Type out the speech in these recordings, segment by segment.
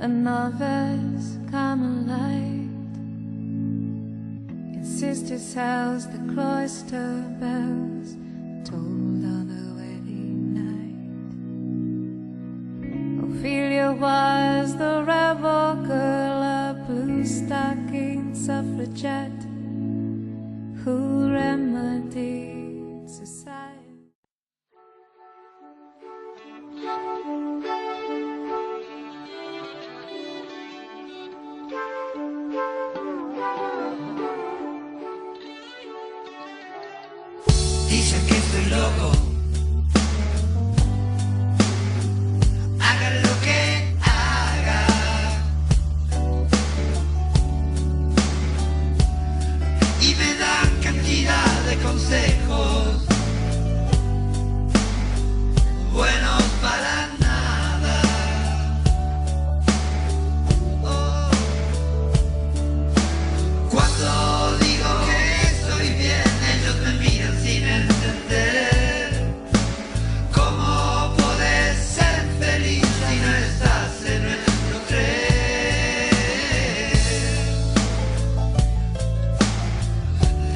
a novice Carmelite. In sister's house the cloister bells tolled on the wedding night. Ophelia was the rebel girl, a blue-stocking suffragette who remedied society. Dicen que estoy loco, haga lo que haga, y me dan cantidad de consejos buenos para nada. Oh. Cuando digo que estoy bien, ellos me miran sin entender. ¿Cómo podés ser feliz si no estás en nuestro tren?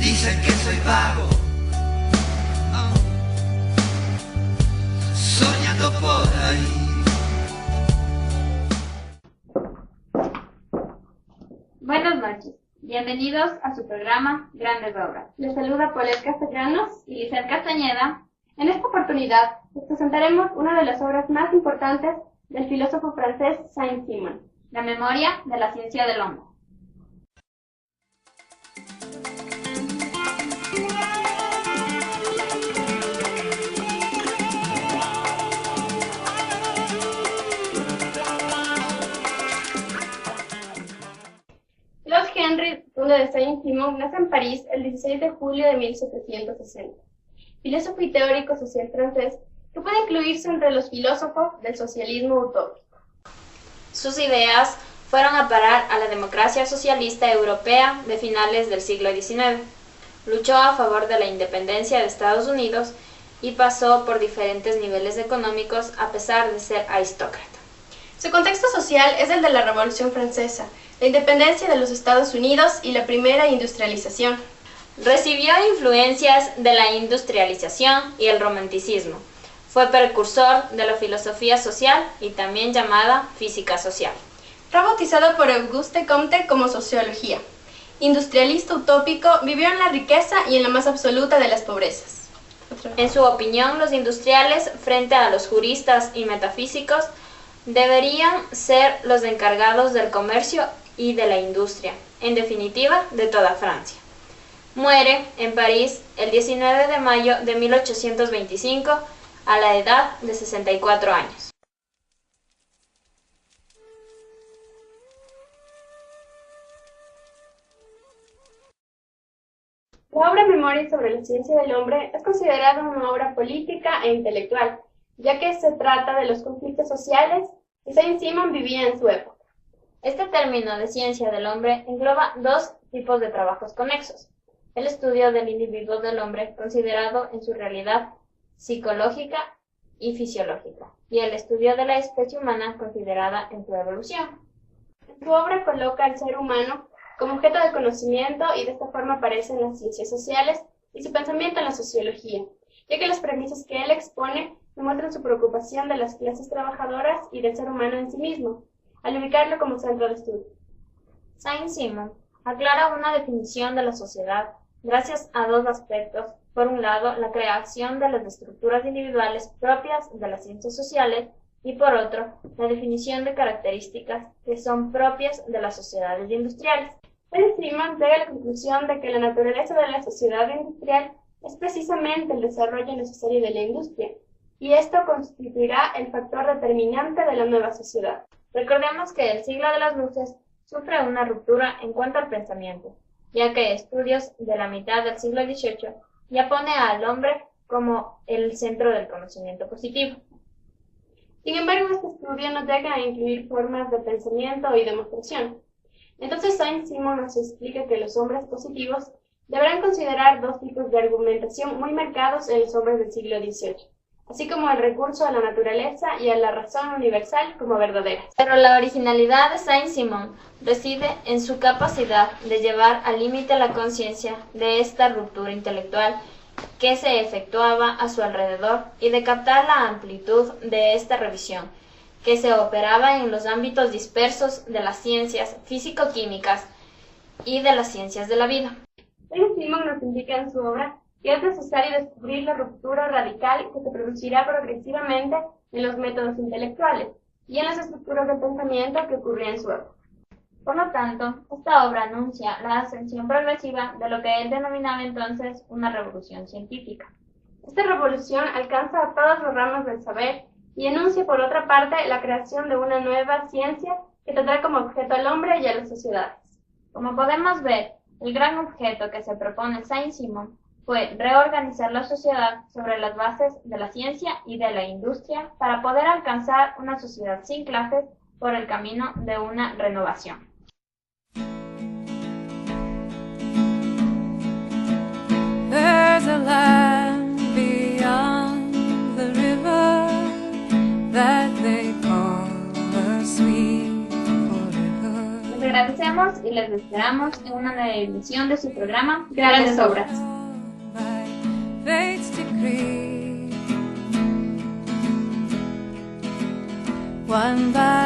Dicen que soy vago, soñando por ahí. Buenas noches, bienvenidos a su programa Grandes Obras. Les saluda Paulette Castellanos y Lizeth Castañeda. En esta oportunidad les presentaremos una de las obras más importantes del filósofo francés Saint-Simon, La memoria de la ciencia del hombre. Henri de Saint-Simon nace en París el 16 de julio de 1760. Filósofo y teórico social francés que puede incluirse entre los filósofos del socialismo utópico. Sus ideas fueron a parar a la democracia socialista europea de finales del siglo XIX. Luchó a favor de la independencia de Estados Unidos y pasó por diferentes niveles económicos a pesar de ser aristócrata. Su contexto social es el de la Revolución Francesa, la independencia de los Estados Unidos y la primera industrialización. Recibió influencias de la industrialización y el romanticismo. Fue precursor de la filosofía social y también llamada física social. Fue bautizado por Auguste Comte como sociología. Industrialista utópico, vivió en la riqueza y en la más absoluta de las pobrezas. En su opinión, los industriales, frente a los juristas y metafísicos, deberían ser los encargados del comercio y de la industria, en definitiva, de toda Francia. Muere en París el 19 de mayo de 1825 a la edad de 64 años. La obra Memoria sobre la ciencia del hombre es considerada una obra política e intelectual, ya que se trata de los conflictos sociales que Saint-Simon vivía en su época. Este término de ciencia del hombre engloba dos tipos de trabajos conexos: el estudio del individuo del hombre considerado en su realidad psicológica y fisiológica, y el estudio de la especie humana considerada en su evolución. Su obra coloca al ser humano como objeto de conocimiento y de esta forma aparecen las ciencias sociales y su pensamiento en la sociología, ya que las premisas que él expone demuestran su preocupación de las clases trabajadoras y del ser humano en sí mismo, al ubicarlo como centro de estudio. Saint-Simon aclara una definición de la sociedad gracias a dos aspectos: por un lado, la creación de las estructuras individuales propias de las ciencias sociales, y por otro, la definición de características que son propias de las sociedades industriales. Saint-Simon llega a la conclusión de que la naturaleza de la sociedad industrial es precisamente el desarrollo necesario de la industria, y esto constituirá el factor determinante de la nueva sociedad. Recordemos que el siglo de las luces sufre una ruptura en cuanto al pensamiento, ya que estudios de la mitad del siglo XVIII ya pone al hombre como el centro del conocimiento positivo. Sin embargo, este estudio no llega a incluir formas de pensamiento y demostración. Entonces Saint-Simon nos explica que los hombres positivos deberán considerar dos tipos de argumentación muy marcados en los hombres del siglo XVIII: así como el recurso a la naturaleza y a la razón universal como verdaderas. Pero la originalidad de Saint-Simon reside en su capacidad de llevar al límite la conciencia de esta ruptura intelectual que se efectuaba a su alrededor y de captar la amplitud de esta revisión, que se operaba en los ámbitos dispersos de las ciencias físico-químicas y de las ciencias de la vida. Saint-Simon nos indica en su obra que es necesario descubrir la ruptura radical que se producirá progresivamente en los métodos intelectuales y en las estructuras de pensamiento que ocurrían en su época. Por lo tanto, esta obra anuncia la ascensión progresiva de lo que él denominaba entonces una revolución científica. Esta revolución alcanza a todas las ramas del saber y enuncia por otra parte la creación de una nueva ciencia que tendrá como objeto al hombre y a las sociedades. Como podemos ver, el gran objeto que se propone Saint-Simon fue reorganizar la sociedad sobre las bases de la ciencia y de la industria para poder alcanzar una sociedad sin clases por el camino de una renovación. There's a land beyond the river that they call the sweet forever. Les agradecemos y les esperamos en una nueva emisión de su programa Grandes Obras. By fate's decree, one by